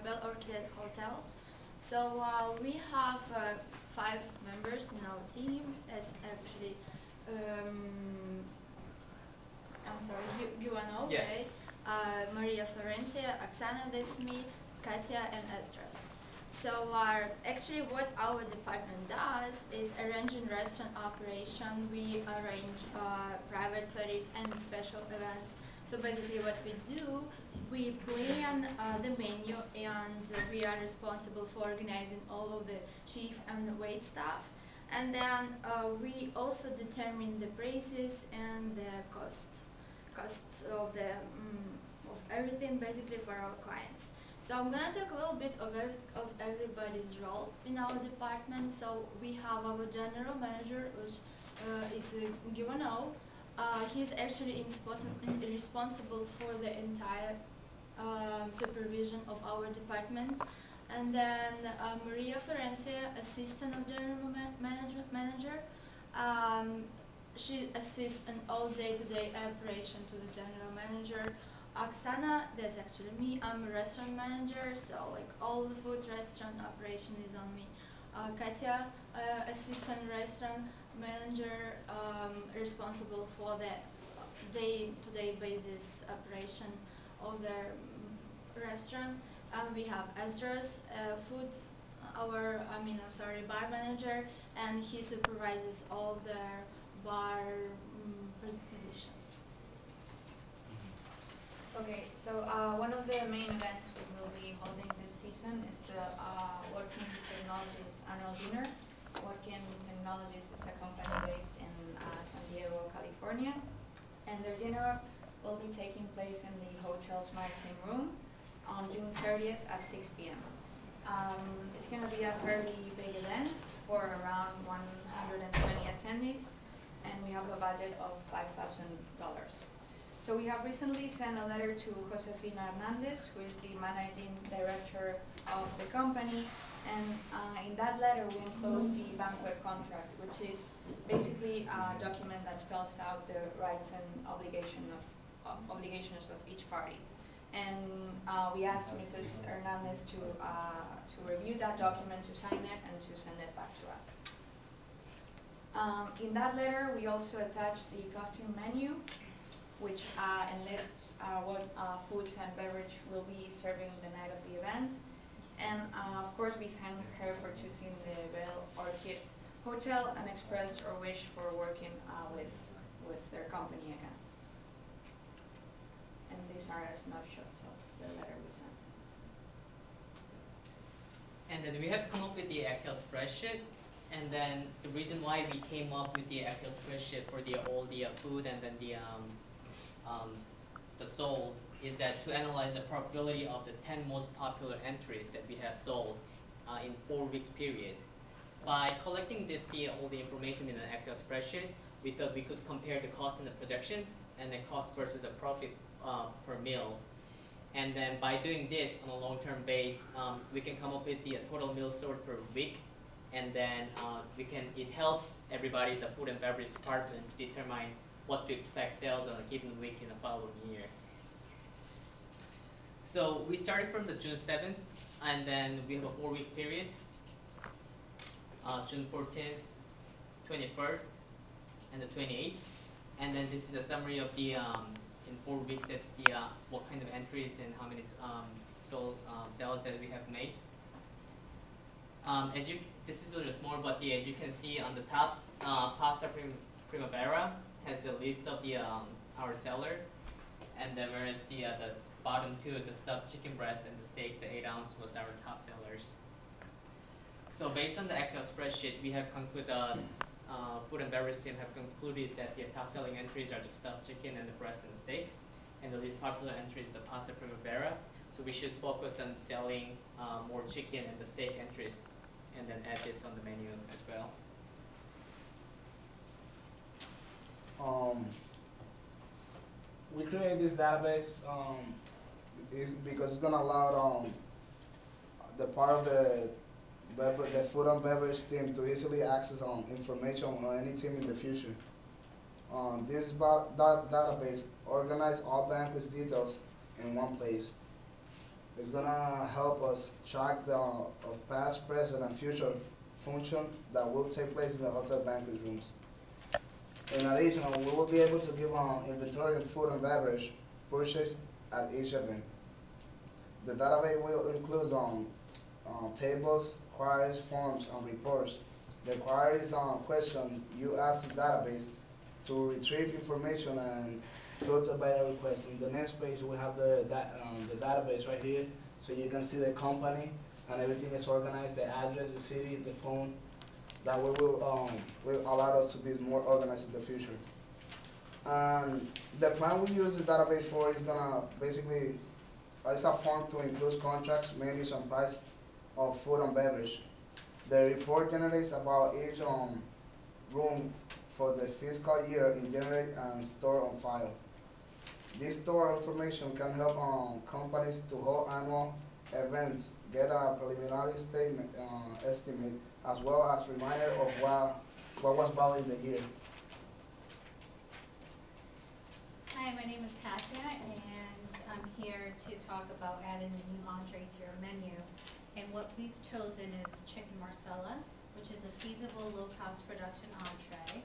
Bell Orchid Hotel. So we have 5 members in our team. It's actually, I'm sorry, you know, yeah. right? Maria Florencia, Oksana, that's me, Katya, and Estras. So actually what our department does is arranging restaurant operation. We arrange private parties and special events. So basically what we do, we plan the menu, and we are responsible for organizing all of the chief and the wait staff. And then we also determine the prices and the costs of the of everything basically for our clients. So I'm gonna talk a little bit of everybody's role in our department. So we have our general manager, which is Givano. He's actually responsible for the entire supervision of our department. And then Maria Florencia, assistant of general manager. She assists in all day-to-day operation to the general manager. Oksana, that's actually me. I'm a restaurant manager, so like all the food restaurant operation is on me. Katya, assistant restaurant manager, responsible for the day-to-day basis operation of the restaurant. And we have Esdras, bar manager, and he supervises all the bar positions. Okay, so one of the main events we will be holding this season is the Watkins Technologies annual dinner. Watkins Technologies is a company based in San Diego, California, and their dinner will be taking place in the hotel's maritime room on June 30th at 6 p.m. It's going to be a fairly big event for around 120 attendees, and we have a budget of $5,000. So we have recently sent a letter to Josefina Hernandez, who is the managing director of the company, and in that letter we enclosed the banquet contract, which is basically a document that spells out the rights and obligations of each party. And we asked Mrs. Hernandez to review that document, to sign it, and to send it back to us. In that letter, we also attached the costume menu, which enlists what foods and beverage will be serving the night of the event. And of course, we thank her for choosing the Bell Orchid Hotel and expressed our wish for working with their company again. And these are snapshots of the letter we sent. And then we have come up with the Excel spreadsheet. And then the reason why we came up with the Excel spreadsheet for all the food and then the sold is that to analyze the probability of the 10 most popular entries that we have sold in 4 weeks period. By collecting all the information in an Excel spreadsheet, we thought we could compare the cost and the projections and the cost versus the profit per meal. And then by doing this on a long-term base, we can come up with the total meals sold per week. And then it helps everybody, the food and beverage department, to determine what to expect sales on a given week in the following year. So we started from the June 7th, and then we have a 4-week period, June 14th, 21st, and the 28th. And then this is a summary of the in 4 weeks that what kind of entries and how many sales that we have made. This is a little small, but as you can see on the top, Pasta Primavera has a list of our seller, and then whereas the bottom two, the stuffed chicken breast and the steak, the 8 ounce, was our top sellers. So based on the Excel spreadsheet, we have concluded, food and beverage team have concluded that the top selling entries are the stuffed chicken and the breast and the steak, and the least popular entry is the Pasta Primavera. So we should focus on selling more chicken and the steak entries, and then add this on the menu as well. We created this database because it's gonna allow the part of the food and beverage team to easily access information on any team in the future. This database organizes all banquet details in one place. It's gonna help us track the of past, present, and future function that will take place in the hotel banquet rooms. In addition, we will be able to give inventory and food and beverage purchased at each event. The database will include tables, queries, forms, and reports. The queries question you ask the database to retrieve information and filter by the request. In the next page, we have the database right here, so you can see the company and everything is organized, the address, the city, the phone. That will allow us to be more organized in the future. And the plan we use the database for is gonna basically, it's a form to include contracts, menus, and price of food and beverage. The report generates about each room for the fiscal year and generate and store on file. This store information can help companies to hold annual events, get a preliminary estimate, as well as reminder of what was bought in the year. Hi, my name is Kasia, and I'm here to talk about adding a new entree to your menu. And what we've chosen is chicken marsala, which is a feasible low-cost production entree.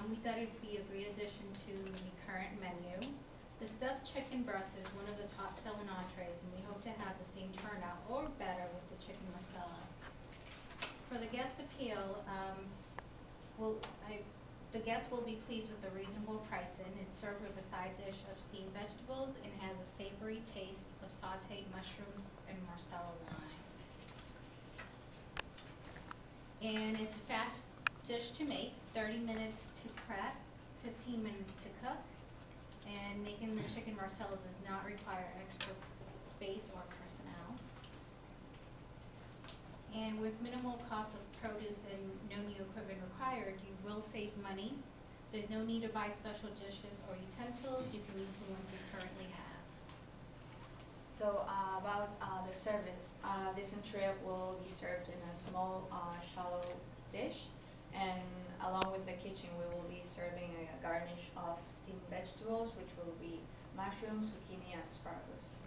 We thought it would be a great addition to the current menu. The stuffed chicken breast is one of the top-selling entrees, and we hope to have the same turnout or better with the chicken marsala. For the guest appeal, the guests will be pleased with the reasonable pricing. It's served with a side dish of steamed vegetables and has a savory taste of sauteed mushrooms and marsala wine. And it's a fast dish to make, 30 minutes to prep, 15 minutes to cook. And making the chicken marsala does not require extra space or personnel. And with minimal cost of produce and no new equipment required, you will save money. There's no need to buy special dishes or utensils. You can use the ones you currently have. So about the service, this entree will be served in a small shallow dish, and along with the kitchen we will be serving a garnish of steamed vegetables, which will be mushrooms, zucchini, and asparagus.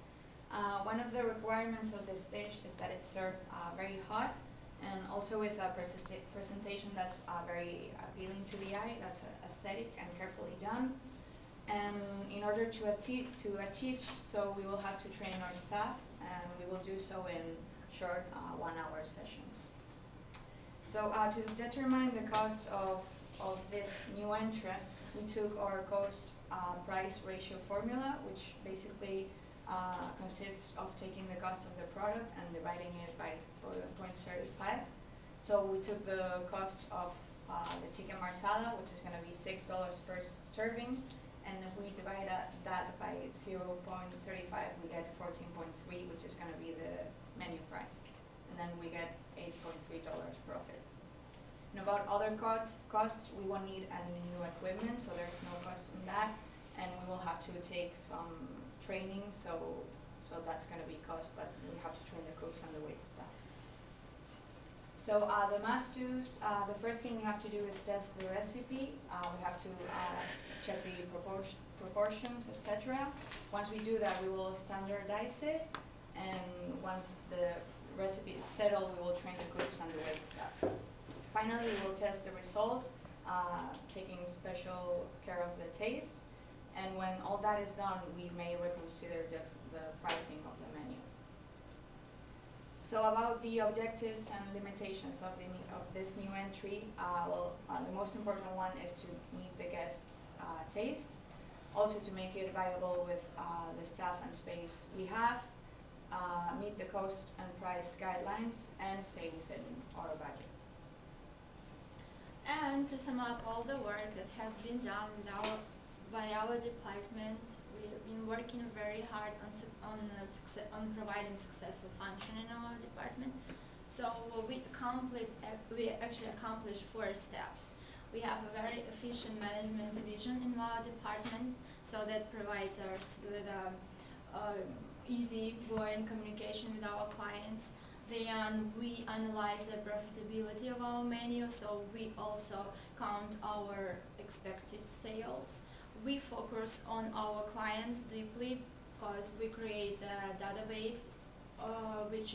One of the requirements of this dish is that it's served very hot, and also with a presentation that's very appealing to the eye, that's aesthetic and carefully done. And in order to achieve so, we will have to train our staff, and we will do so in short 1-hour sessions. So to determine the cost of this new entree, we took our cost price ratio formula, which basically consists of taking the cost of the product and dividing it by 0.35. So we took the cost of the chicken marsala, which is going to be $6 per serving, and if we divide that by 0.35, we get 14.3, which is going to be the menu price, and then we get $8.3 profit. And about other costs, we won't need any new equipment, so there's no cost in that, and we will have to take some training, so that's going to be cost, but we have to train the cooks and the wait staff. So the must-dos, the first thing we have to do is test the recipe. We have to check the proportions, etc. Once we do that, we will standardize it, and once the recipe is settled, we will train the cooks and the wait staff. Finally, we will test the result, taking special care of the taste, and when all that is done, we may reconsider the pricing of the menu. So about the objectives and limitations of this new entry, the most important one is to meet the guests' taste, also to make it viable with the staff and space we have, meet the cost and price guidelines, and stay within our budget. And to sum up all the work that has been done by our department, we've been working very hard on providing successful function in our department. So we actually accomplished 4 steps. We have a very efficient management division in our department, so that provides us with easy going communication with our clients. Then we analyze the profitability of our menu, so we also count our expected sales. We focus on our clients deeply because we create a database which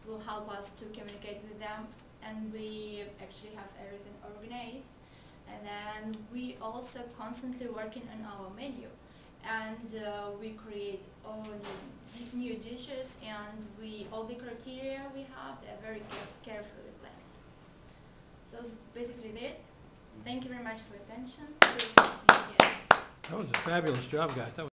will help us to communicate with them, and we actually have everything organized. And then we also constantly working on our menu, and we create all new dishes, and all the criteria we have, they're very carefully planned. So that's basically it. Thank you very much for your attention. Thank you. That was a fabulous job, guys. That was